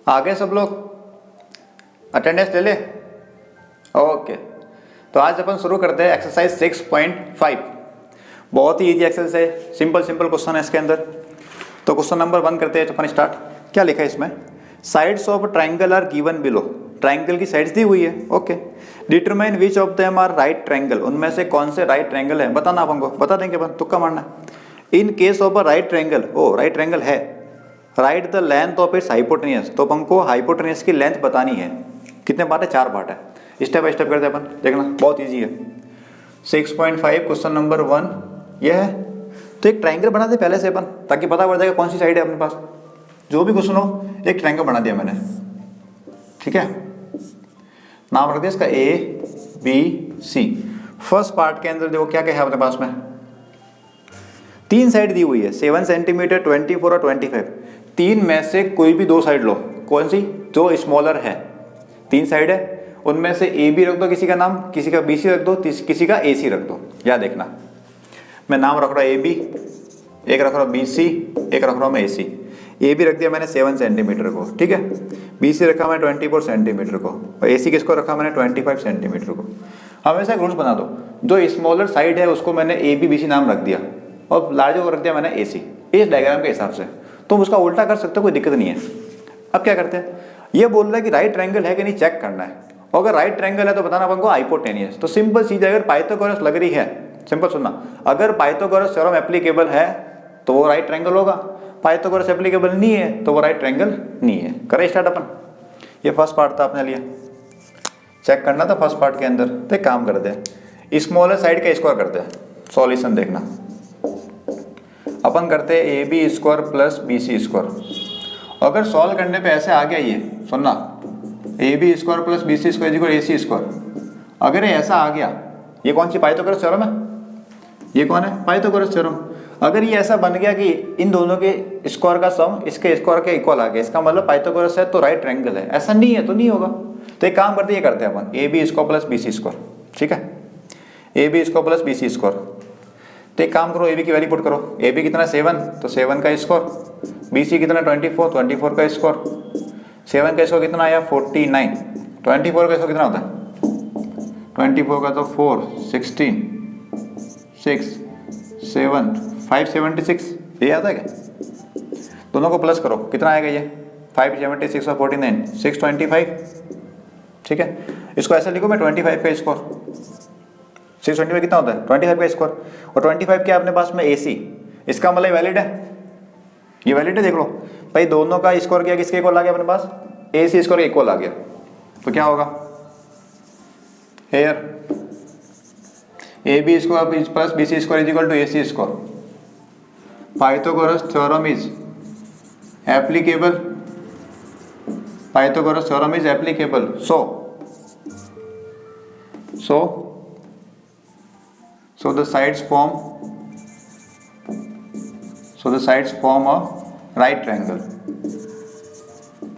आगे सब लोग अटेंडेंस ले ले। ओके, तो आज अपन शुरू करते हैं एक्सरसाइज 6.5। बहुत ही इजी एक्सरसाइज है, सिंपल क्वेश्चन है इसके अंदर। तो क्वेश्चन नंबर 1 करते हैं, तो अपन स्टार्ट। क्या लिखा है इसमें? Sides of triangle are given below. Triangle की साइड्स दी हुई है। Okay, determine which of them are right triangle. उनमें से कौन से राइट ट्राइंगल है बताना अपन को, बता देंगे अपन, तुक्का मारना। In case of a right triangle, ओ राइट ट्राइंगल है, right the length of its hypotenuse. तो अपन को हाइपोटेनियस की लेंथ बतानी है। कितने पार्ट है? 4 पार्ट है। स्टेप बाय स्टेप करते हैं अपन, देखना बहुत इजी है। 6.5 क्वेश्चन नंबर 1 ये है। तो एक ट्राइंगल बना दे पहले से अपन, ताकि पता पड़ जाएगा कौन सी साइड है अपने पास। जो भी क्वेश्चन हो, एक ट्राइंगल बना दिया मैंने, ठीक है। नाम रख दिया इसका ABC। फर्स्ट पार्ट के अंदर देखो क्या क्या है अपने पास में। 3 साइड दी हुई है, 7 सेंटीमीटर, 24 और 25। 3 में से कोई भी 2 साइड लो। कौन सी? जो स्मॉलर है। 3 साइड है, उनमें से AB रख दो किसी का नाम, किसी का BC रख दो, किसी का AC रख दो। याद देखना, मैं नाम रख रहा हूँ AB, एक रख रहा हूँ BC, एक रख रहा हूँ मैं AC। AB रख दिया मैंने 7 सेंटीमीटर को, ठीक है। BC रखा मैंने 24 सेंटीमीटर को, और AC किसको रखा मैंने 25 सेंटीमीटर को। हमेशा एक रूल्स बना दो, जो स्मॉलर साइड है उसको मैंने AB BC नाम रख दिया, और लार्जर को रख दिया मैंने AC, इस डायग्राम के हिसाब से। तुम उसका उल्टा कर सकते हो, कोई दिक्कत नहीं है। अब क्या करते हैं, ये बोल रहा है कि राइट ट्रायंगल है कि नहीं चेक करना है। और अगर राइट ट्रायंगल है तो बताना अपन को हाइपोटेनियस। तो सिंपल चीज है, अगर पाइथागोरस लग रही है, सिंपल सुनना, अगर पाइथागोरस थ्योरम एप्लीकेबल है तो वो राइट ट्रायंगल होगा। पाइथागोरस एप्लीकेबल नहीं है तो वो राइट ट्रायंगल नहीं है। करें स्टार्ट अपन। ये फर्स्ट पार्ट था अपने लिए, चेक करना था फर्स्ट पार्ट के अंदर। तो एक काम करते हैं, स्मॉलर साइड का स्क्वायर करते हैं। सॉल्यूशन देखना, अपन करते हैं AB square plus BC square. अगर सॉल्व करने पे ऐसे आ गया, ये सुनना, AB square plus BC square equal AC square. अगर ये ऐसा आ गया, ये कौन सी पाइथागोरस थ्योरम है? ये कौन है? Pythagoras theorem. अगर ये ऐसा बन गया कि इन दोनों के स्क्वायर का सम इसके स्क्वायर के इक्वल आ गया, इसका मतलब पाइथागोरस है तो राइट ट्रायंगल है। ऐसा नहीं है तो नहीं होगा। तो एक काम करते हैं, ये करते हैं अपन AB square plus BC square, ठीक है। AB square plus BC square. तो एक काम करो, AB की वैल्यू पुट करो। AB कितना 7, तो 7 का स्क्वायर। BC कितना 24, 24 का स्क्वायर। 7 का स्क्वायर कितना आया 49। 24 का स्क्वायर कितना होता है? 24 का तो 4, 16, 6, 7, 576, ये आता है क्या? दोनों को प्लस करो, कितना आएगा ये? 576 और 49, 625, ठीक है। इसको ऐसा लिखो मैं 25 का स्क्वायर। 625 कितना होता है? 25 का स्क्वायर। और 25 क्या अपने पास में AC, इसका मतलब वैलिड है, ये वैलिड है। देख लो भाई, दोनों का स्क्वायर किया, किसके इक्वल आ गया अपने पास? AC स्क्वायर के इक्वल आ गया। तो क्या होगा here? AB square plus BC square is equal to AC square. Pythagoras theorem is applicable. Pythagoras theorem is applicable. So the sides form a right triangle.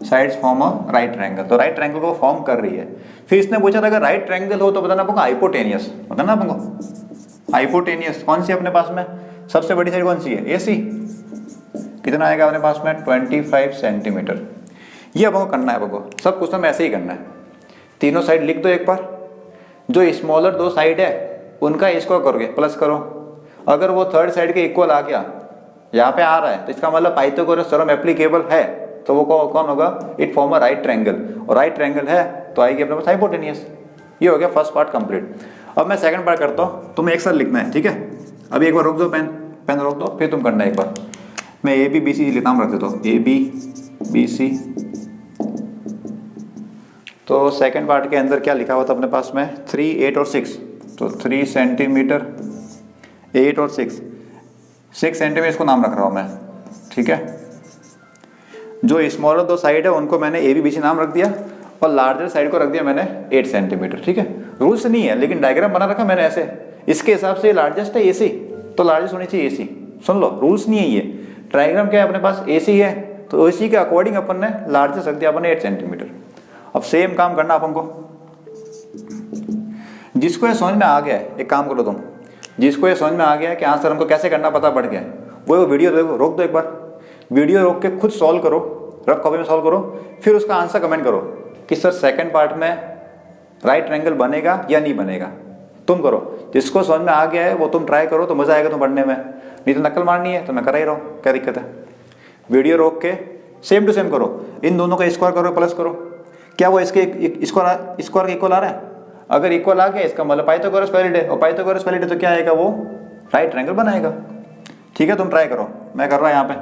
Sides form a right triangle. तो right triangle को form कर रही है। फिर इसने पूछा था अगर राइट ट्रायंगल हो तो बताना आपको हाइपोटेनियस। बताना आपको हाइपोटेनियस कौन सी अपने पास में? सबसे बड़ी साइड कौन सी है? AC। कितना आएगा अपने पास में? 25 सेंटीमीटर। ये आपको करना है, आपको सब क्वेश्चन में ऐसे ही करना है। तीनों साइड लिख दो एक बार। जो स्मॉलर 2 साइड है उनका स्क्वायर करोगे, प्लस करो। अगर वो थर्ड साइड के इक्वल आ गया, यहाँ पे आ रहा है, तो इसका मतलब पाइथागोरस थ्योरम एप्लीकेबल है। तो वो कौन होगा? It form a right triangle. और राइट ट्रायंगल है तो आएगी अपने पास हाइपोटेनियस। ये हो गया फर्स्ट पार्ट कंप्लीट। अब मैं सेकंड पार्ट करता हूँ, तुम्हें एक साथ लिखना है, ठीक है। अभी एक बार रोक दो, पेन रोक दो, फिर तुम करना है एक बार। मैं AB BC नाम रख देता हूँ, AB BC। तो सेकंड पार्ट के अंदर क्या लिखा हुआ था अपने पास में? 3, 8 और 6। तो 3 सेंटीमीटर, 8 और 6 सेंटीमीटर इसको नाम रख रहा हूँ मैं, ठीक है। जो स्मॉलर 2 साइड है उनको मैंने AB BC नाम रख दिया, और लार्जर साइड को रख दिया मैंने 8 सेंटीमीटर, ठीक है। रूल्स नहीं है, लेकिन डायग्राम बना रखा मैंने ऐसे। इसके हिसाब से लार्जेस्ट है AC, तो लार्जेस्ट होनी चाहिए AC। सुन लो, रूल्स नहीं है ये। डायग्राम क्या है अपने पास? AC है, तो AC के अकॉर्डिंग अपन ने लार्जेस्ट रख दिया अपन ने 8 सेंटीमीटर। अब सेम काम करना अपन को। जिसको ये समझ में आ गया है, एक काम करो तुम, जिसको ये समझ में आ गया है कि आंसर हमको कैसे करना पता पड़ गया, वो वीडियो रोक दो एक बार। वीडियो रोक के खुद सॉल्व करो, रफ कॉपी में सॉल्व करो, फिर उसका आंसर कमेंट करो कि सर सेकंड पार्ट में राइट ट्रायंगल बनेगा या नहीं बनेगा। तुम करो, जिसको समझ में आ गया है वो तुम ट्राई करो तो मजा आएगा तुम पढ़ने में, नहीं तो नकल मारनी है तो मैं करा ही रहा हूँ, क्या दिक्कत है। वीडियो रोक के सेम टू सेम करो, इन दोनों का स्क्वायर करो प्लस करो, क्या वो इसके स्क्वायर के इक्वल आ रहा है? अगर इक्वल आ गया इसका मतलब पाइथागोरस वैलिड है, और पाइथागोरस वैलिड है तो क्या आएगा, वो राइट ट्रायंगल बनाएगा। ठीक है, तुम ट्राई करो, मैं कर रहा हूँ यहाँ पे,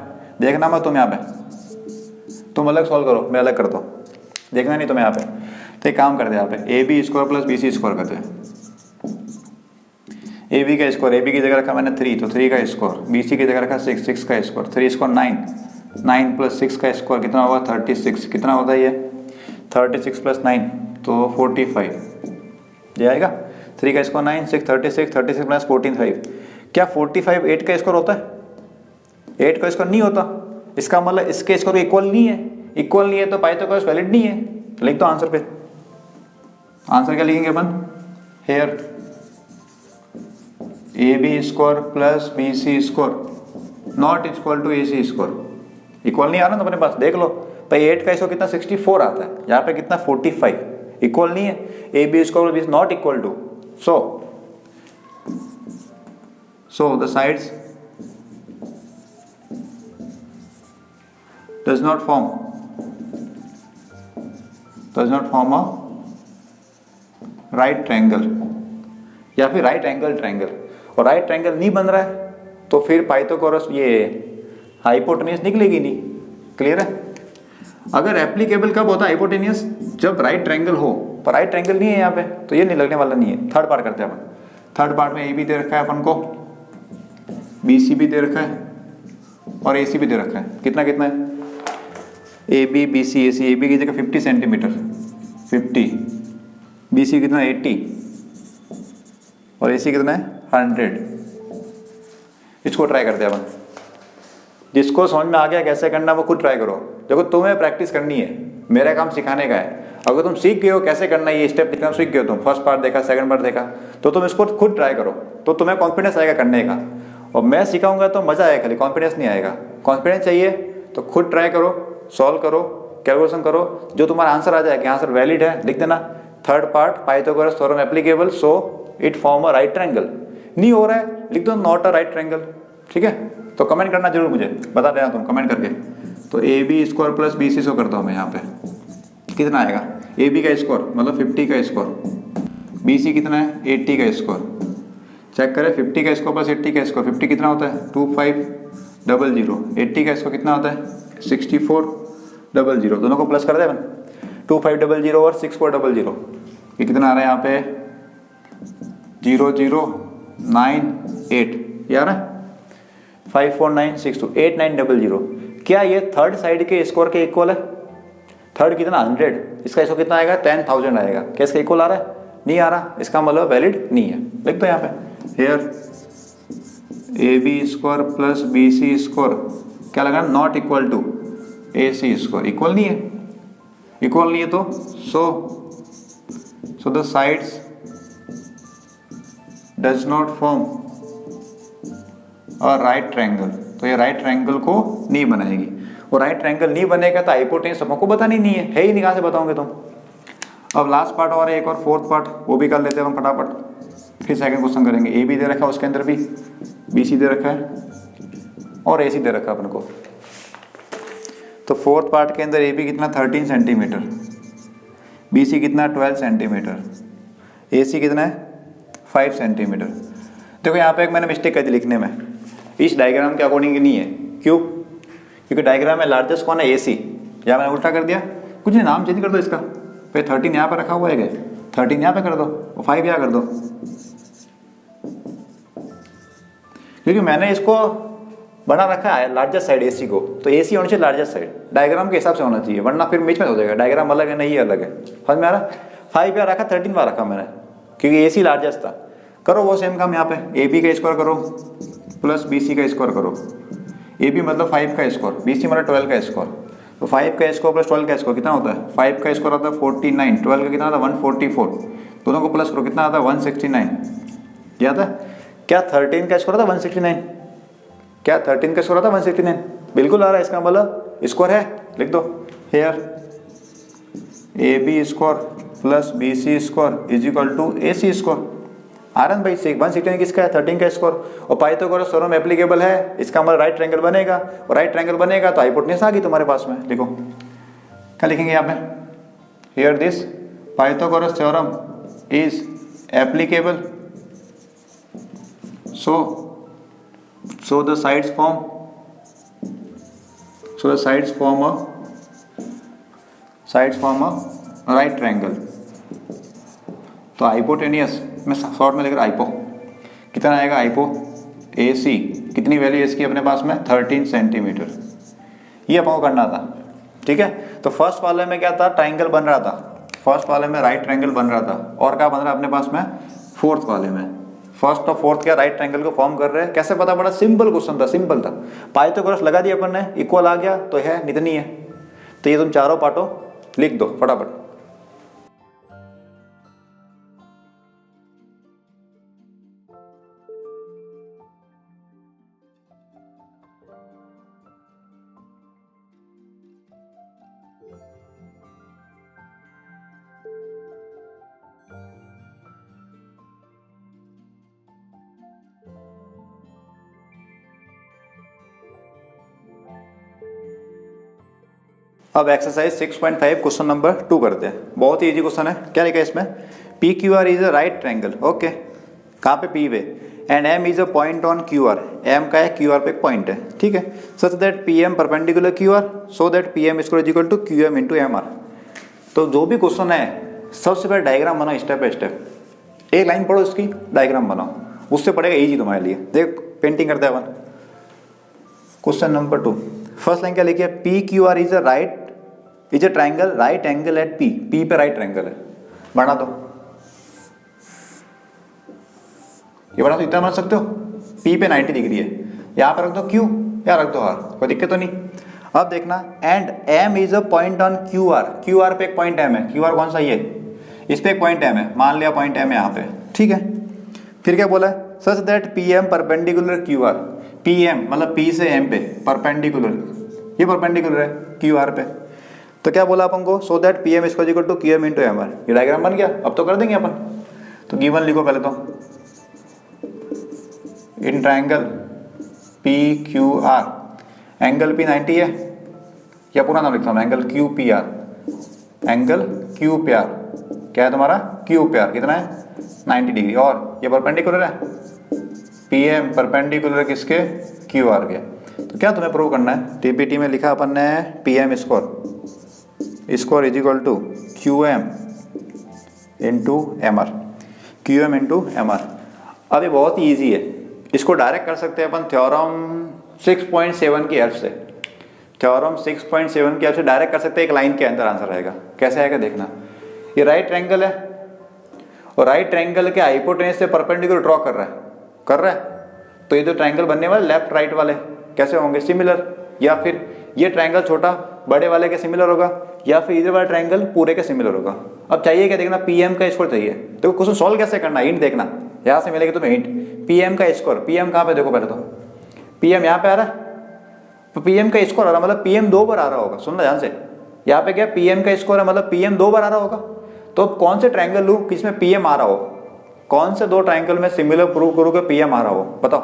देखना मैं तुम यहाँ पे, तुम अलग सॉल्व करो मैं अलग करता हूँ, देखना नहीं तुम यहाँ पे। तो एक काम करते हैं यहाँ पे, A B square plus B C square करते हैं। ए बी का स्क्वायर, ए बी की जगह रखा मैंने 3 तो 3 का स्क्वायर, बी सी की जगह रखा 6 6 का स्क्वायर, 3 स्क्वायर 9, 9 प्लस 6 का स्क्वायर कितना होगा 36, कितना होता है ये 36 प्लस 9 तो 45 ये आएगा। 3 का स्क्वायर 9, 6 36, 36 प्लस 14 5, क्या 45 8 का स्क्वायर होता है? 8 का स्क्वायर नहीं होता, इसका मतलब इसके स्क्वायर इक्वल नहीं है, इक्वल नहीं है तो पाइथागोरस वैलिड नहीं है। लिख दो आंसर पे, आंसर क्या लिखेंगे अपन, here A B square plus B C square not equal to A C square, equal नहीं आ रहा ना अपने पास, देख लो भाई 8 का इसको कितना 64 आता है, यहाँ पे कितना 45, इक्वल नहीं है, A B square is not equal to, so the sides does not form a right triangle या फिर राइट एंगल ट्रायंगल, और राइट ट्रायंगल नहीं बन रहा है तो फिर पाइथागोरस ये हाइपोटेन्यूस निकलेगी नहीं। क्लियर है? अगर एप्लीकेबल कब होता है हाइपोटेन्यूस, जब राइट ट्रायंगल हो, पर राइट ट्रायंगल नहीं है यहाँ पे तो ये नहीं लगने वाला नहीं है। थर्ड पार्ट करते हैं अपन, थर्ड पार्ट में ए बी दे रखा है अपन को, बी सी भी दे रखा है और ए सी भी दे रखा है, कितना कितना है A B B C A C, A B की जगह 50 सेंटीमीटर 50, बी सी कितना 80 और ए सी कितना है 100। इसको ट्राई करते हैं अपन, जिसको समझ में आ गया कैसे करना वो खुद ट्राई करो। देखो तुम्हें प्रैक्टिस करनी है, मेरा काम सिखाने का है। अगर तुम सीख गए हो कैसे करना है, ये स्टेप लिखना सीख गए हो, तुम फर्स्ट पार्ट देखा सेकंड पार्ट देखा, तो तुम इसको खुद ट्राई करो तो तुम्हें कॉन्फिडेंस आएगा करने का। और मैं सिखाऊंगा तो मजा आएगा, खाली कॉन्फिडेंस नहीं आएगा। कॉन्फिडेंस चाहिए तो खुद ट्राई करो, सॉल्व करो, कैलकुलेशन करो, जो तुम्हारा आंसर आ जाए कि आंसर वैलिड है लिख देना। Third part Pythagoras theorem applicable so it form a right triangle, नहीं हो रहा है लिख दो नॉट अ राइट ट्रायंगल। ठीक है, तो कमेंट करना जरूर, मुझे बता देना तुम कमेंट करके। तो A B square plus B C square करता हूँ मैं यहाँ पे, कितना आएगा ए बी का स्क्वायर मतलब 50 का स्क्वायर, बी सी कितना है 80 का स्क्वायर, चेक करें 50 का स्क्वायर प्लस 80 का स्क्वायर, 50 कितना होता है 2500, 80 का स्क्वायर कितना होता है 6400, दोनों को प्लस कर दे 2500 और 6400, ये कितना आ रहा है यहाँ पे 0098 यार 54962 8900। क्या ये थर्ड साइड के स्कोर के इक्वल है? थर्ड कितना 100, इसका स्कोर कितना आएगा 10,000 आएगा। क्या इसका इक्वल आ रहा है? नहीं आ रहा, इसका मतलब वैलिड नहीं है। लिख दो यहाँ पे here A B square plus B C square क्या लगा not equal to A C square, equal नहीं है, इक्वल नहीं है तो so the sides does not form a right triangle, तो ये राइट ट्रायंगल को नहीं बनाएगी। और राइट ट्रायंगल नहीं बनेगा तो हाइपोटेन्यूस हमको बतानी नहीं है ही नहीं, कहाँ से बताओगे तुम। अब लास्ट पार्ट और एक और फोर्थ पार्ट वो भी कर लेते हैं हम फटाफट, फिर सेकंड क्वेश्चन करेंगे। ए बी दे रखा है, उसके अंदर भी बी सी दे रखा है और ए सी दे रखा है अपन को। तो फोर्थ पार्ट के अंदर ए बी कितना 13 सेंटीमीटर, बी सी कितना 12 सेंटीमीटर, ए सी कितना है 5 सेंटीमीटर। देखो यहाँ पे एक मैंने मिस्टेक कर दी लिखने में, इस डायग्राम के अकॉर्डिंग नहीं है। क्यों? क्योंकि डायग्राम में लार्जेस्ट कौन है ए सी, या मैंने उल्टा कर दिया, कुछ नहीं नाम चेंज कर दो इसका, फिर 13 यहाँ पर रखा हुआ है, 13 यहाँ पे कर दो और 5 यहाँ कर दो, क्योंकि मैंने इसको बना रखा है लार्जेस्ट साइड एसी को, तो एसी होनी चाहिए लार्जेस्ट साइड, डायग्राम के हिसाब से होना चाहिए, वरना फिर मिच में हो जाएगा, डायग्राम अलग है नहीं अलग है। समझ में आ रहा? 5 यहाँ रखा 13 वहाँ रखा मैंने, क्योंकि एसी लार्जेस्ट था। करो वो सेम काम यहाँ पे, ए बी का स्क्वायर करो प्लस बी सी का स्क्वायर करो। ए बी मतलब 5 का स्क्वायर, बी सी मतलब 12 का स्क्वायर, तो 5 का स्क्वायर प्लस 12 का स्क्वायर कितना होता है? 5 का स्क्वायर आता है 49, 12 का कितना आता है 144, दोनों को प्लस करो कितना आता है 169। याद है क्या 13 का स्क्वायर आता है 169? क्या 13 का स्क्वायर आता है 169? बिल्कुल आ रहा है, इसका मतलब स्क्वायर है, लिख दो here A B square plus B C square is equal to A C square. Aran भाई 160 किसका है, 13 का स्क्वायर। और पाइथागोरस थ्योरम एप्लीकेबल है, इसका मतलब राइट ट्रायंगल बनेगा, और राइट ट्रायंगल बनेगा तो हाइपोटेन्यूज आ गई तुम्हारे पास में। लिखो क्या लिखेंगे यहाँ पे, here this Pythagoras theorem is applicable, so the sides form a right triangle। तो हाइपोटेनियस मैं शॉर्ट में लिख रहा हाइपो, कितना आएगा हाइपो ए सी, कितनी वैल्यू इसकी अपने पास में 13 सेंटीमीटर, ये अपन को करना था। ठीक है, तो फर्स्ट वाले में क्या था, ट्राइंगल बन रहा था, फर्स्ट वाले में राइट ट्राइंगल बन रहा था, और क्या बन रहा है अपने पास में फोर्थ वाले में, फर्स्ट और फोर्थ क्या राइट ट्रायंगल को फॉर्म कर रहे हैं। कैसे पता पड़ा, सिंपल क्वेश्चन था, सिंपल था, पाइथागोरस लगा दिया अपन ने, इक्वल आ गया तो है इतनी है। तो ये तुम चारों पार्टों लिख दो फटाफट। अब एक्सरसाइज 6.5 क्वेश्चन नंबर 2 करते हैं। बहुत ही इजी क्वेश्चन है। क्या लिखा है इसमें, P Q R is a right triangle. Okay, कहाँ पे पी पे, and M is a point on Q R, M का है क्यू आर पे एक पॉइंट है। ठीक है, such that P M perpendicular Q R, so that P M is equal to Q M into M R. तो जो भी क्वेश्चन है सबसे पहले डायग्राम बनाओ स्टेप बाय स्टेप, एक लाइन पढ़ो इसकी डायग्राम बनाओ, उससे पड़ेगा इजी तुम्हारे लिए। देख पेंटिंग करते हैं अपन। क्वेश्चन नंबर 2 फर्स्ट लाइन क्या लिखी है, P Q R is a triangle right angle at P, P पे राइट ट्राइंगल है, बना दो। ये बना तो इतना बना सकते हो, पी पे 90 डिग्री है, यहाँ पे रख दो क्यू, यहाँ रख दो आर, कोई दिक्कत तो नहीं। अब देखना, and M is a point on Q R, Q R पे एक पॉइंट एम है, क्यू आर कौन सा ये, इस पे एक पॉइंट एम है, मान लिया पॉइंट एम है यहाँ पे। ठीक है, फिर क्या बोला है, such that P M perpendicular Q R, P M मतलब पी से एम पे परपेंडिकुलर, ये परपेंडिकुलर है क्यू आर पे। तो क्या बोला अपन को, so that P M is equal to Q M into M R. ये डायग्राम बन गया। अब तो कर देंगे अपन, तो गिवन लिखो पहले तो, in triangle P Q are, angle P 90 है, या पूरा नाम लिखता हूँ, angle Q P R, angle Q P R क्या है तुम्हारा, क्यू पी आर कितना है 90 डिग्री, और ये परपेंडिकुलर है, पी एम परपेंडिकुलर किसके, क्यू आर के। तो क्या तुम्हें प्रूव करना है, टीपीटी में लिखा अपन ने P M square is equal to Q M into M R, Q M into M R. अब ये बहुत ही ईजी है, इसको डायरेक्ट कर सकते हैं अपन थ्योरम 6.7 की हेल्प से, थ्योरम 6.7 की हेल्प से डायरेक्ट कर सकते हैं, एक लाइन के अंदर आंसर आएगा। कैसे आएगा देखना, ये राइट ट्रायंगल है, और राइट ट्रायंगल के हाइपोटेन्यूज से परपेंडिकुलर ड्रॉ कर रहा है, तो ये जो ट्रायंगल बनने वाले लेफ्ट राइट वाले कैसे होंगे, सिमिलर, या फिर ये ट्रायंगल छोटा बड़े वाले के सिमिलर होगा, या फिर इधर वाला ट्रायंगल पूरे के सिमिलर होगा। अब चाहिए क्या देखना, पी एम का स्क्वायर चाहिए। देखो क्वेश्चन सॉल्व कैसे करना, हिंट देखना, यहाँ से मिलेगा तुम्हें हिंट, पी एम का स्क्वायर, पी एम कहाँ पे देखो पहले तो, पी एम यहाँ पे आ रहा है, तो पी एम का स्क्वायर आ रहा है मतलब पी एम 2 बार आ रहा होगा, सुनना ध्यान से, यहाँ पे क्या पी एम का स्क्वायर है मतलब पी एम 2 बार आ रहा होगा। तो कौन से ट्रायंगल लूँ किसमें पी एम आ रहा हो, कौन से दो ट्रायंगल में सिमिलर प्रूव करूँ कि पी एम आ रहा हो, बताओ।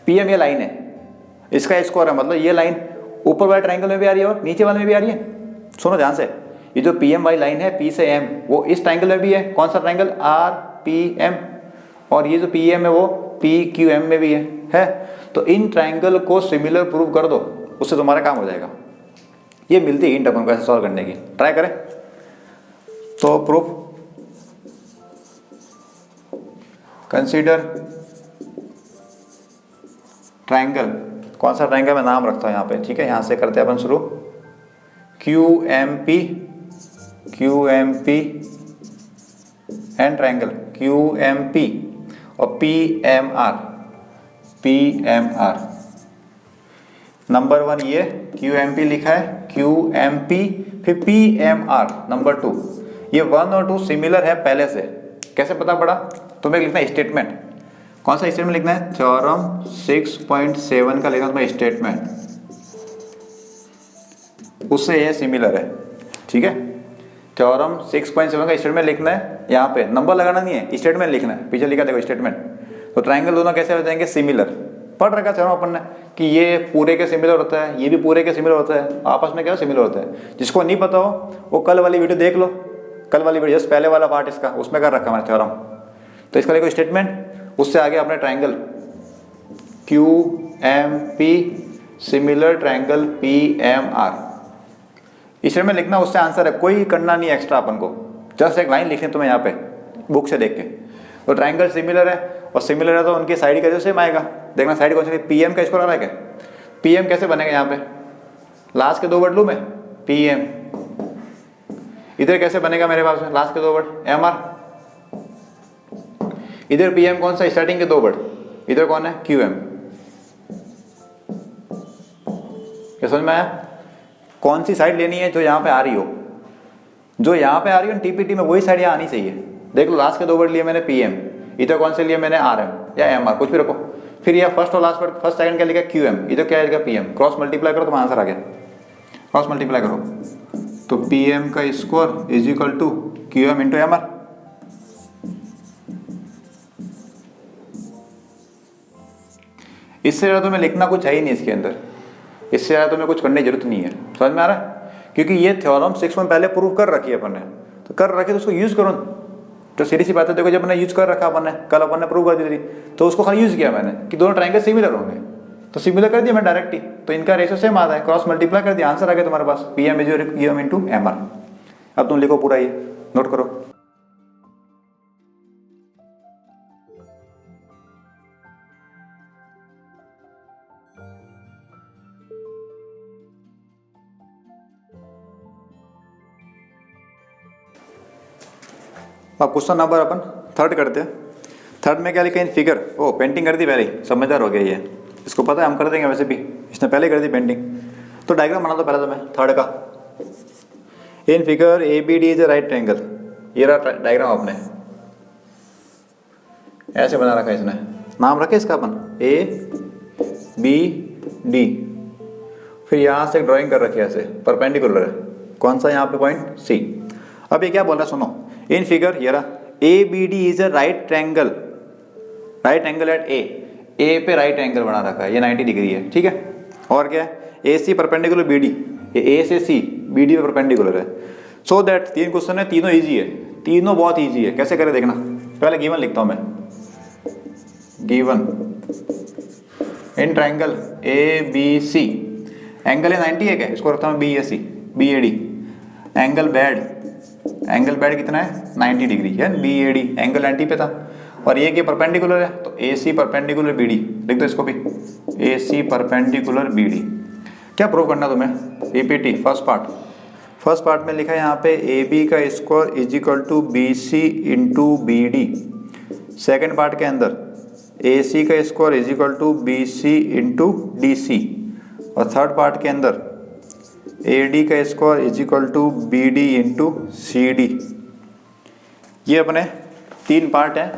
पी एम ये लाइन है, इसका स्क्वायर है मतलब ये लाइन ऊपर वाले ट्रायंगल में भी आ रही है और नीचे वाले में भी आ रही है। सुनो ध्यान से, ये जो पी एम वाली लाइन है पी से एम, वो इस ट्रायंगल में भी है, कौन सा ट्रायंगल, आर पी एम, और ये जो पी एम है वो पी क्यू एम में भी है। तो इन ट्रायंगल को सिमिलर प्रूव कर दो, उससे तुम्हारा काम हो जाएगा। ये मिलती है हिंट अपन को ऐसे सॉल्व करने की, ट्राई करें। तो प्रूफ, कंसीडर ट्रायंगल, कौन सा ट्रायंगल मैं नाम रखता हूँ यहाँ पे, ठीक है, यहाँ से करते हैं अपन शुरू, Q M P and triangle Q M P और पी एम आर। नंबर 1 ये क्यू एम पी लिखा है, क्यू एम पी, फिर पी एम आर नंबर 2, ये 1 और 2 सिमिलर है पहले से। कैसे पता पड़ा, तुम्हें लिखना है स्टेटमेंट, कौन सा स्टेटमेंट लिखना है, थ्योरम 6.7 का लिखना तुम्हें स्टेटमेंट। उससे ये सिमिलर है। ठीक है, थ्योरम 6.7 का स्टेटमेंट लिखना है, यहाँ पे नंबर लगाना नहीं है, स्टेटमेंट लिखना है। पीछे लिखा देखो स्टेटमेंट। तो ट्राइंगल दोनों कैसे हो जाएंगे, सिमिलर। पढ़ रखा थ्योरम अपन ने कि ये पूरे के सिमिलर होता है, ये भी पूरे के सिमिलर होता है, आपस में क्या सिमिलर होता है। जिसको नहीं पता हो वो कल वाली वीडियो देख लो, कल वाली वीडियो जस्ट पहले वाला पार्ट इसका, उसमें कर रखा हमारे थ्योरम। तो इसका देखो स्टेटमेंट, उससे आगे अपने triangle Q M P similar triangle P M R statement लिखना, उससे आंसर है। कोई करना नहीं एक्स्ट्रा अपन को, जस्ट एक लाइन लिखनी तुम्हें यहाँ पे बुक से देख के। तो ट्राइंगल सिमिलर है, और सिमिलर है तो उनकी साइड का जो सेम आएगा। देखना साइड कौन सी, पीएम का स्कोर आ रहा है क्या, पीएम कैसे बनेगा यहाँ पे, लास्ट के 2 वर्ड लूँ मैं, पीएम। इधर कैसे बनेगा मेरे पास में, लास्ट के 2 वर्ड एमआर। इधर पीएम कौन सा, स्टार्टिंग के 2 वर्ड, इधर कौन है, क्यूएम। क्या समझ में आया। कौन सी साइड लेनी है, जो यहाँ पे आ रही हो, जो यहाँ पे आ रही हो टीपीटी में, वही साइड यहाँ आनी चाहिए। देख लो लास्ट के 2 वर्ड लिए मैंने पीएम, इधर कौन से लिए मैंने आरएम या एमआर, कुछ भी रखो। फिर यह फर्स्ट और लास्ट वर्ड, फर्स्ट सेकंड क्या लिखा, क्यूएम, इधर क्या लिखा, पीएम। क्रॉस मल्टीप्लाई करो तो आंसर आ गया, क्रॉस मल्टीप्लाई करो तो पीएम का square is equal to QM into MR. इससे ज़्यादा तुम्हें लिखना कुछ है ही नहीं इसके अंदर, इससे ज़्यादा तुम्हें कुछ करने की जरूरत नहीं है। समझ में आ रहा है, क्योंकि ये थ्योरम 6 में पहले प्रूव कर रखी है अपन ने, तो कर रखी तो उसको यूज करो। तो सीधी सी बात है, देखो जब मैंने यूज कर रखा अपन ने, कल अपन ने प्रूव कर दी थी, तो उसको खाली यूज किया मैंने कि दोनों ट्राइंगल सिमिलर होंगे, तो सिमिलर कर दिया मैं डायरेक्ट ही। तो इनका रेशियो सेम आता है, क्रॉस मल्टीप्लाई कर दिया, आंसर आ गया तुम्हारे पास, PM is QM into MR. अब तुम लिखो पूरा, ये नोट करो। अब क्वेश्चन नंबर अपन 3 करते हैं। 3 में क्या लिखा, इन फिगर, ओ पेंटिंग कर दी पहले ही, समझदार हो गया ये, इसको पता है हम कर देंगे वैसे भी, इसने पहले कर दी पेंटिंग। तो डायग्राम बना दो पहले तो मैं 3 का। In figure A B D is a right triangle, ये रहा डायग्राम आपने ऐसे बना रखा है, इसने नाम रखे इसका अपन ए बी डी। फिर यहाँ से ड्राइंग कर रखी है ऐसे, परपेंडिकुलर है, कौन सा यहाँ पे पॉइंट, सी। अब ये क्या बोल रहा है सुनो, इन फिगर ये रहा A B D is a right triangle, right angle at A पे राइट एंगल बना रखा है, ये 90 डिग्री है। ठीक है, और क्या है, ए सी परपेंडिकुलर बी डी, ये ए से सी बी डी पे परपेंडिकुलर है। सो दैट 3 क्वेश्चन है, तीनों ईजी है, तीनों बहुत ईजी है। कैसे करें देखना, पहले गिवन लिखता हूं मैं, given in triangle A B C, angle है 90 है क्या, इसको रखता हूँ B A C, B A D. Angle BAD कितना है, 90 डिग्री है, बी ए डी एंगल 90 पे था, और ये क्या परपेंडिकुलर है, तो ए सी परपेंडिकुलर बी डी लिख दो इसको भी, ए सी परपेंडिकुलर बी डी। क्या प्रूव करना तुम्हें, पीपीटी फर्स्ट पार्ट में लिखा है यहाँ पे ए बी का square is equal to B C into B D. Second part के अंदर ए सी का square is equal to B C into D C, और थर्ड पार्ट के अंदर ए डी का square is equal to B D into C D. ये अपने 3 part है,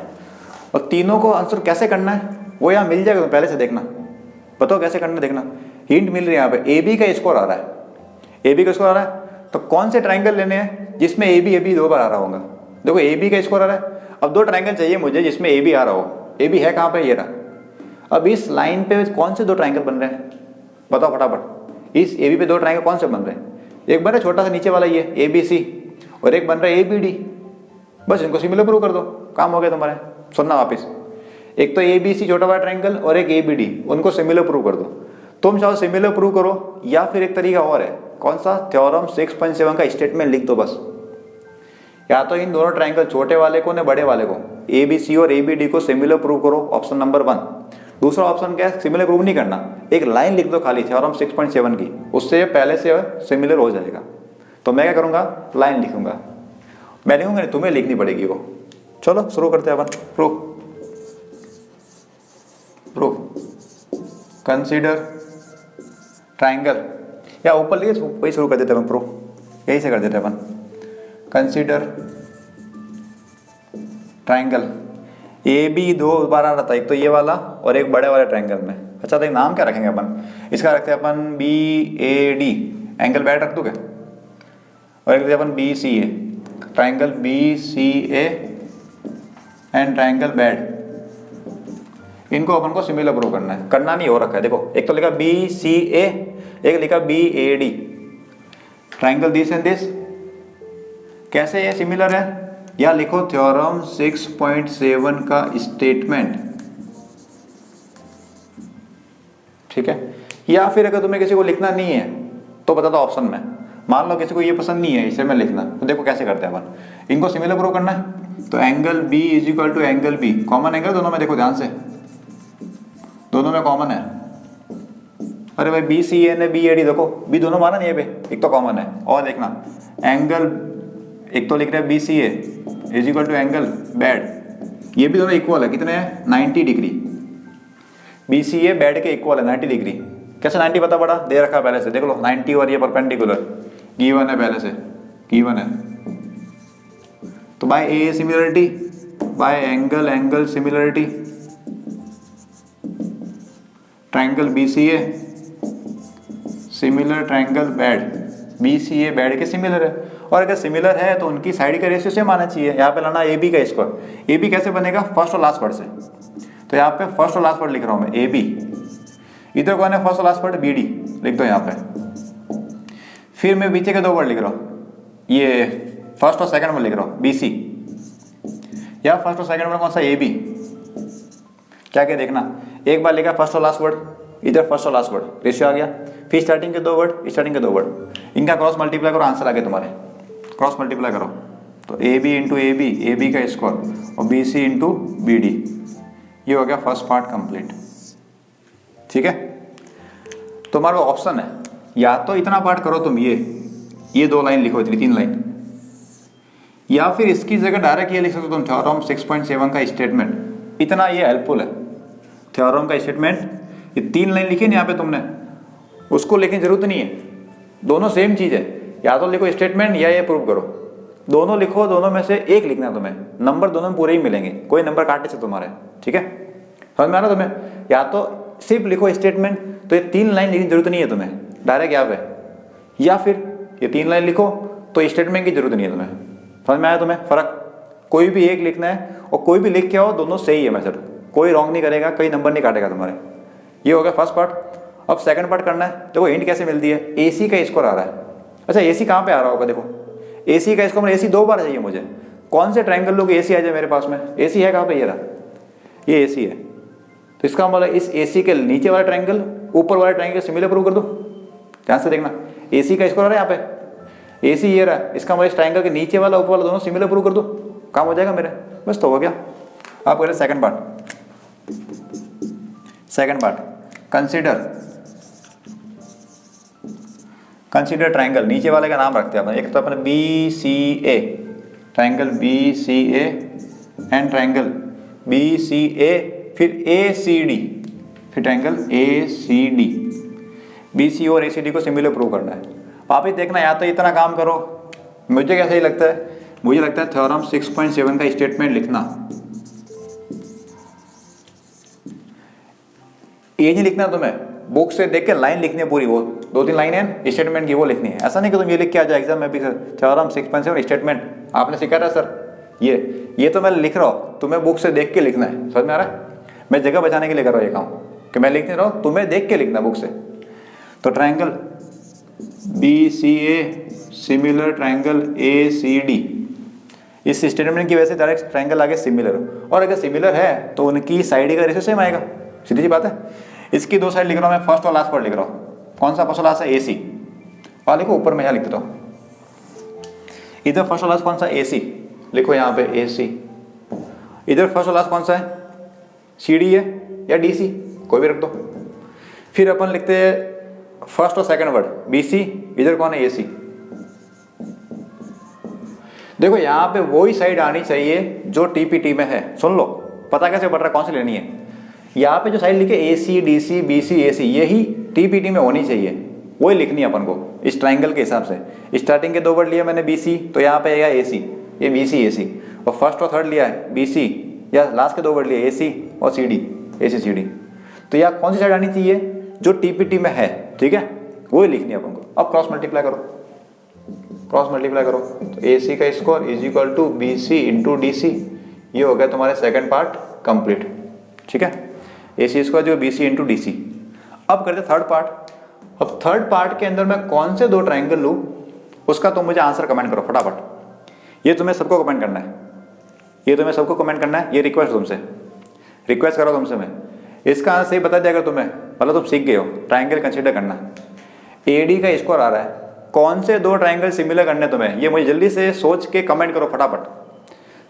और तीनों को आंसर कैसे करना है वो यहाँ मिल जाएगा, पहले से देखना, बताओ कैसे करना है देखना। हिंट मिल रही है यहाँ पे, ए बी का स्कोर आ रहा है, ए बी का स्कोर आ रहा है, तो कौन से ट्राइंगल लेने हैं जिसमें ए बी 2 बार आ रहा होगा। देखो ए बी का स्कोर आ रहा है, अब 2 ट्राइंगल चाहिए मुझे जिसमें ए बी आ रहा हो। ए बी है कहाँ पे, ये रहा। अब इस लाइन पे कौन से 2 ट्राइंगल बन रहे हैं, बताओ फटाफट। इस ए बी पे 2 ट्राइंगल कौन से बन रहे हैं, एक बन रहा है छोटा सा नीचे वाला ये ए बी सी, और एक बन रहा है ए बी डी। बस इनको सिमिलर प्रूव कर दो, काम हो गया तुम्हारे। सुनना वापिस, एक तो ए बी सी छोटा वाला ट्राइंगल और एक ए बी डी, उनको सिमिलर प्रूव कर दो। तुम चाहो सिमिलर प्रूव करो, या फिर एक तरीका और है, कौन सा, थ्योरम 6.7 का स्टेटमेंट लिख दो बस। या तो इन दोनों ट्राइंगल छोटे वाले को ने बड़े वाले को, ए बी सी और ए बी डी को सिमिलर प्रूव करो, ऑप्शन नंबर 1। दूसरा ऑप्शन क्या है, सिमिलर प्रूव नहीं करना, एक लाइन लिख दो खाली थ्योरम 6.7 की, उससे पहले से सिमिलर हो जाएगा। तो मैं क्या करूंगा, लाइन लिखूंगा, मैं लिखूंगा नहीं, तुम्हें लिखनी पड़ेगी वो। चलो शुरू करते हैं अपन। प्रूफ कंसीडर ट्राइंगल, या ऊपर लिखे वही शुरू कर देते हैं अपन, प्रूफ यही से कर देते हैं अपन। कंसीडर ट्राइंगल, ए बी 2 बार आ रहा था, एक तो ये वाला और एक बड़े वाले ट्राइंगल में। अच्छा तो नाम क्या रखेंगे अपन, इसका रखते हैं अपन B A D, angle BAD रख दो क्या, और एक अपन B C A, triangle B C A and triangle BAD, इनको अपन को सिमिलर प्रूव करना है। करना नहीं हो रखा है, देखो एक तो लिखा बी सी ए, एक लिखा B A D, triangle this and this, कैसे ये सिमिलर है? या लिखो थ्योरम 6.7 का स्टेटमेंट, ठीक है। या फिर अगर तुम्हें किसी को लिखना नहीं है तो बता दो ऑप्शन में, मान लो किसी को ये पसंद नहीं है इसे में लिखना, तो देखो कैसे करते हैं अपन, इनको सिमिलर प्रूव करना है। तो angle B is equal to angle B, common angle दोनों में, देखो ध्यान से दोनों में कॉमन है। अरे भाई बी सी ए ने बी ए डी, देखो बी दोनों माना नहीं है भाई, एक तो कॉमन है। और देखना एंगल, एक तो लिख रहे हैं B C A is equal to angle BAD, ये भी दोनों इक्वल है, कितने हैं 90 degree, B C A BAD के इक्वल है 90 डिग्री। कैसे 90 पता पड़ा, दे रखा पहले से, देख लो 90 और ये परपेंडिकुलर गिवन है, पहले से गिवन है। तो by a similarity, by angle angle similarity, triangle B C A similar triangle BAD, B C A BAD के सिमिलर है। और अगर सिमिलर है तो उनकी साइड का रेशियो सेम आना चाहिए। यहाँ पे लाना ए बी का स्क्वायर, ए बी कैसे बनेगा, फर्स्ट और लास्ट वर्ड से, तो यहाँ पे फर्स्ट और लास्ट वर्ड लिख रहा हूँ मैं ए बी, इधर कौन है फर्स्ट और लास्ट वर्ड बी डी, लिख दो यहाँ पे। फिर मैं पीछे के दो वर्ड लिख रहा हूँ, ये फर्स्ट और सेकंड वर्ड लिख रहा हूँ बी सी, या फर्स्ट और सेकंड वर्ड कौन सा ए बी, क्या क्या देखना, एक बार लिखा फर्स्ट और लास्ट वर्ड, इधर फर्स्ट और लास्ट वर्ड रेशियो आ गया, फिर स्टार्टिंग के दो वर्ड, स्टार्टिंग के दो वर्ड, इनका क्रॉस मल्टीप्लाई करो, आंसर आ गया तुम्हारे, क्रॉस मल्टीप्लाई करो, तो A B into A B का स्क्वायर और B C into B D, ये हो गया फर्स्ट पार्ट कंप्लीट, ठीक है। तुम्हारा ऑप्शन है, या तो इतना पार्ट करो तुम, ये दो लाइन लिखो, इतनी 3 लाइन, या फिर इसकी जगह डायरेक्ट ये लिख सकते हो तुम, थ्योरम 6.7 का स्टेटमेंट, इतना ये हेल्पफुल है। थ्योरम का स्टेटमेंट ये 3 लाइन लिखी ना यहाँ पे तुमने, उसको लिखने की जरूरत नहीं है, दोनों सेम चीज़ है, या तो लिखो स्टेटमेंट या ये प्रूव करो, दोनों लिखो, दोनों में से एक लिखना है तुम्हें, नंबर दोनों में पूरे ही मिलेंगे, कोई नंबर काटने से तुम्हारे, ठीक है, समझ में आ रहा तुम्हें। या तो सिर्फ लिखो स्टेटमेंट, तो ये 3 लाइन लिखने की जरूरत नहीं है तुम्हें डायरेक्ट यहाँ पे, या फिर ये 3 लाइन लिखो तो स्टेटमेंट की जरूरत नहीं है तुम्हें, समझ में आया तुम्हें फर्क, कोई भी एक लिखना है और कोई भी लिख के आओ, दोनों सही है मेथड, कोई रॉन्ग नहीं करेगा, कोई नंबर नहीं काटेगा तुम्हारे। ये हो गया फर्स्ट पार्ट। अब सेकंड पार्ट करना है, देखो हिंट कैसे मिलती है, ए सी का स्कोर आ रहा है, अच्छा ए सी कहाँ पे आ रहा होगा, देखो ए सी का स्कोर, ए सी 2 बार चाहिए मुझे, कौन से ट्रायंगल लोग ए सी आ जाए मेरे पास में, ए सी है कहाँ पे, ये रहा, ये ए सी है, तो इसका मतलब इस ए सी के नीचे वाला ट्रायंगल ऊपर वाला ट्रायंगल सिमिलर प्रूव कर दो, ध्यान से देखना, ए सी का स्कोर आ रहा है यहाँ पे, ए सी ये रहा, इसका मतलब इस ट्रायंगल के नीचे वाला ऊपर वाला दोनों सिमिलर प्रूव कर दो, काम हो जाएगा मेरे, बस तो हो गया। आप करें second part, second part consider triangle, नीचे वाले का नाम रखते हैं अपन, एक तो अपन B C A, triangle B C A and triangle B C A, फिर ए सी डी, फिर triangle A C D, B C और ए सी डी को सिमिलर प्रूव करना है। आप ही देखना, या तो इतना काम करो, मुझे कैसा ही लगता है, मुझे लगता है थ्योरम 6.7 का स्टेटमेंट लिखना, ये नहीं लिखना तुम्हें, बुक से देख के लाइन लिखनी है पूरी, वो 2-3 लाइन है स्टेटमेंट की, वो लिखनी है, ऐसा नहीं कि तुम ये लिख के आ जाओ एग्जाम में भी, सर थ्योरम 6.7 स्टेटमेंट आपने सिखा था सर, ये तो मैं लिख रहा हूँ, तुम्हें बुक से देख के लिखना है, समझ में आ रहा है, मैं जगह बचाने के लिए कर रहा हूँ ये काम, कि मैं लिख नहीं रहा हूँ, तुम्हें देख के लिखना बुक से। तो triangle B C A similar triangle A C D, इस स्टेटमेंट की वजह से डायरेक्ट ट्रायंगल आगे सिमिलर, और अगर सिमिलर है तो उनकी साइड का रेशियो सेम आएगा, सीधी सी बात है। इसकी 2 साइड लिख रहा हूँ मैं, फर्स्ट और लास्ट वर्ड लिख रहा हूँ, कौन सा फर्स्ट और लास्ट है, ए सी, और लिखो ऊपर में यहाँ लिख देता हूँ, इधर फर्स्ट और लास्ट कौन सा, ए सी, लिखो यहाँ पे ए सी, इधर फर्स्ट और लास्ट कौन सा है, सी डी है या डी सी, कोई भी रख दो। फिर अपन लिखते हैं फर्स्ट और सेकंड वर्ड बी सी, इधर कौन है, ए सी। देखो यहाँ पे वही साइड आनी चाहिए जो टीपीटी में है, सुन लो पता कैसे पड़ रहा है कौन सी लेनी है, यहाँ पे जो साइड लिखे ए C D C B C A सी, यही टीपीटी में होनी चाहिए, वही लिखनी है अपन को इस ट्राइंगल के हिसाब से। स्टार्टिंग के 2 वर्ड लिया मैंने बी सी, तो यहाँ पे आएगा ए सी, ये बी सी ए सी, और फर्स्ट और थर्ड लिया है बी सी, या लास्ट के 2 वर्ड लिए ए सी और सी डी, ए सी सी डी, तो यहाँ कौन सी साइड आनी चाहिए जो टीपीटी में है, ठीक है, वही लिखनी है अपन को। अब क्रॉस मल्टीप्लाई करो, क्रॉस मल्टीप्लाई करो तो AC का square is equal to BC into DC। ये हो गया तुम्हारे सेकंड पार्ट कंप्लीट। ठीक है, AC स्क्वायर जो BC इंटू DC। अब करते थर्ड पार्ट। अब थर्ड पार्ट के अंदर मैं कौन से दो ट्राइंगल लूँ उसका तुम मुझे आंसर कमेंट करो फटाफट। ये तुम्हें सबको कमेंट करना है, ये तुम्हें सबको कमेंट करना है। ये रिक्वेस्ट तुमसे, रिक्वेस्ट करो तुमसे मैं। इसका आंसर सही बता दिया अगर तुम्हें, मतलब तुम सीख गए हो। ट्राइंगल कंसीडर करना, AD का स्क्वायर आ रहा है, कौन से दो ट्राइंगल सिमिलर करने तुम्हें, ये मुझे जल्दी से सोच के कमेंट करो फटाफट।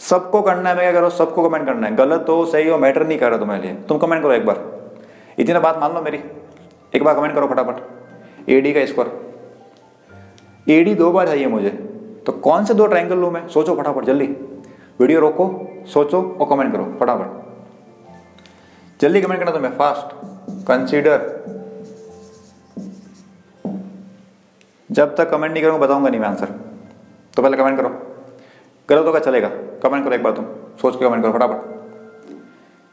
सबको करना है, मैं क्या करो, सबको कमेंट करना है। गलत हो सही हो मैटर नहीं कर रहा तुम्हारे लिए, तुम कमेंट करो एक बार। इतनी बात मान लो मेरी, एक बार कमेंट करो फटाफट। AD का स्क्वायर, AD 2 बार चाहिए मुझे, तो कौन से दो ट्राइंगल लूँ मैं, सोचो फटाफट जल्दी। वीडियो रोको, सोचो और कमेंट करो फटाफट। जल्दी कमेंट करना तुम्हें, फास्ट कंसीडर। जब तक कमेंट नहीं करूंगा बताऊंगा नहीं मैं आंसर, तो पहले कमेंट करो। गलत होगा चलेगा, कमेंट करो एक बार, तुम सोच के कमेंट करो फटाफट।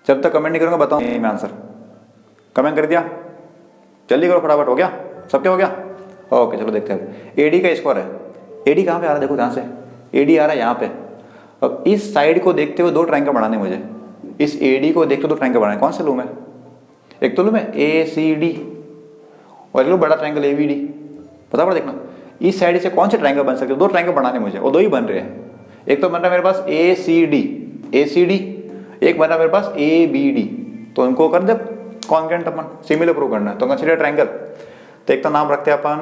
जब तक कमेंट नहीं करूंगा बताऊंगा नहीं मैं आंसर। कमेंट कर दिया, जल्दी करो फटाफट। हो गया सबके, हो गया ओके। चलो देखते हैं। AD का स्क्वायर है, AD कहाँ पे आ रहा है देखो ध्यान से, AD आ रहा है यहाँ पे। अब इस साइड को देखते हुए दो ट्राइंगल बनाने मुझे, इस AD को देखते हुए दो ट्राइंगल बनाने। कौन से लूँ मैं, एक तो लूँ मैं ACD और एक लूँ बड़ा ट्राइंगल ABD। फटाफट देखना इस साइड से कौन से ट्राइंगल बन सकते हैं, दो ट्राइंगल बनाने मुझे और दो ही बन रहे हैं। एक तो बन रहा है मेरे पास ACD, एक बन रहा है मेरे पास ABD। तो उनको कर दे कॉन्ग्रुएंट, अपन सिमिलर प्रूव करना है तो कंसीडर ट्राइंगल। तो एक तो नाम रखते हैं अपन,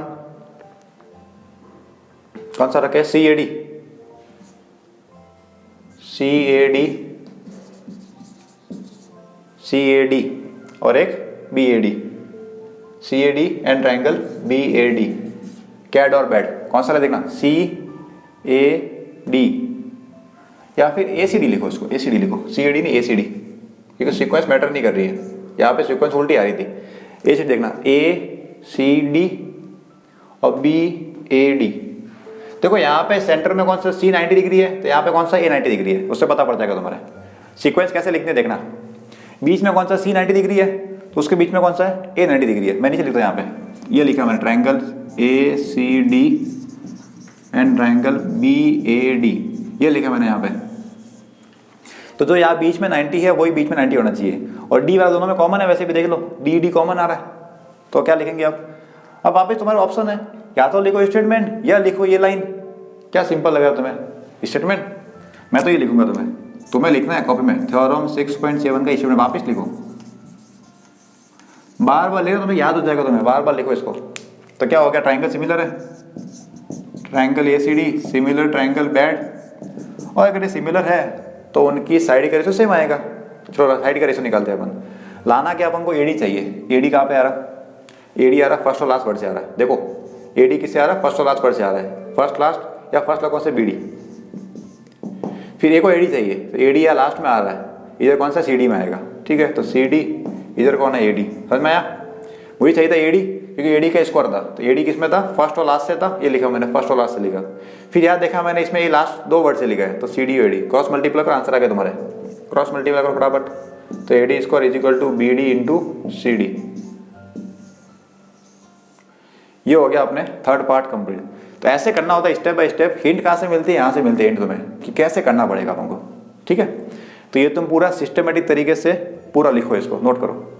कौन सा रखे, CAD और एक BAD, CAD and triangle BAD। CAD और बैड कौन सा है देखना, CAD या फिर ACD लिखो, इसको ACD लिखो, CAD नहीं ACD, क्योंकि सीक्वेंस मैटर नहीं कर रही है, यहाँ पे सीक्वेंस उल्टी आ रही थी। ACD देखना, ACD और BAD। देखो यहाँ पे सेंटर में कौन सा C 90 डिग्री है, तो यहाँ पे कौन सा A 90 डिग्री है, उससे पता पड़ जाएगा तुम्हारे। सीक्वेंस कैसे लिखने देखना, बीच में कौन सा C 90 डिग्री है तो उसके बीच में कौन सा है A 90 डिग्री है। मैं नीचे लिखता हूँ यहाँ पे, ये लिखा मैंने triangle ACD and triangle BAD, ये लिखा मैंने यहाँ पे। तो जो यहाँ बीच में 90 है वही बीच में 90 होना चाहिए, और D वाला दोनों में कॉमन है, वैसे भी देख लो D कॉमन आ रहा है। तो क्या लिखेंगे अब वापस तुम्हारा ऑप्शन है, या तो लिखो स्टेटमेंट या लिखो ये लाइन। क्या सिंपल लगा तुम्हें, स्टेटमेंट। मैं तो ये लिखूंगा, तुम्हें लिखना है कॉपी में, थ्योरम 6.7 का स्टेटमेंट वापस लिखो। बार बार लिखो, तुम्हें याद हो जाएगा, तुम्हें बार बार लिखो इसको। तो क्या हो गया, ट्राइंगल सिमिलर है, triangle ACD similar triangle bad. और अगर ये सिमिलर है तो उनकी साइड का रेशो सेम आएगा। चलो साइड का रेशो निकालते हैं अपन। लाना क्या अपन को, AD चाहिए। AD कहाँ पे आ रहा, AD आ रहा फर्स्ट और लास्ट वर्ड से आ रहा है। देखो AD किससे आ रहा है, फर्स्ट और लास्ट वर्ड से आ रहा है। फर्स्ट लास्ट या फर्स्ट कौन से BD। फिर एक को AD चाहिए, तो AD या लास्ट में आ रहा है, इधर कौन सा CD में आएगा। ठीक है, तो CD इधर कौन है AD, समझ में आया। वही चाहिए था AD, क्योंकि AD का स्क्वायर था, तो AD किस में था, फर्स्ट और लास्ट से था। ये लिखा मैंने, फर्स्ट और लास्ट से लिखा। फिर याद देखा मैंने इसमें ये लास्ट दो वर्ड से लिखा है, तो CD और AD क्रॉस मल्टीप्लाई कर, आंसर आ गया तुम्हारे। क्रॉस मल्टीप्लाई करो फटाफट, तो AD square is equal to BD into CD। ये हो गया अपने थर्ड पार्ट कंप्लीट। तो ऐसे करना होता है स्टेप बाय स्टेप। हिंट कहाँ से मिलती है, यहाँ से मिलती है हिंट तुम्हें कि कैसे करना पड़ेगा हमको। ठीक है, तो ये तुम पूरा सिस्टमेटिक तरीके से पूरा लिखो, इसको नोट करो।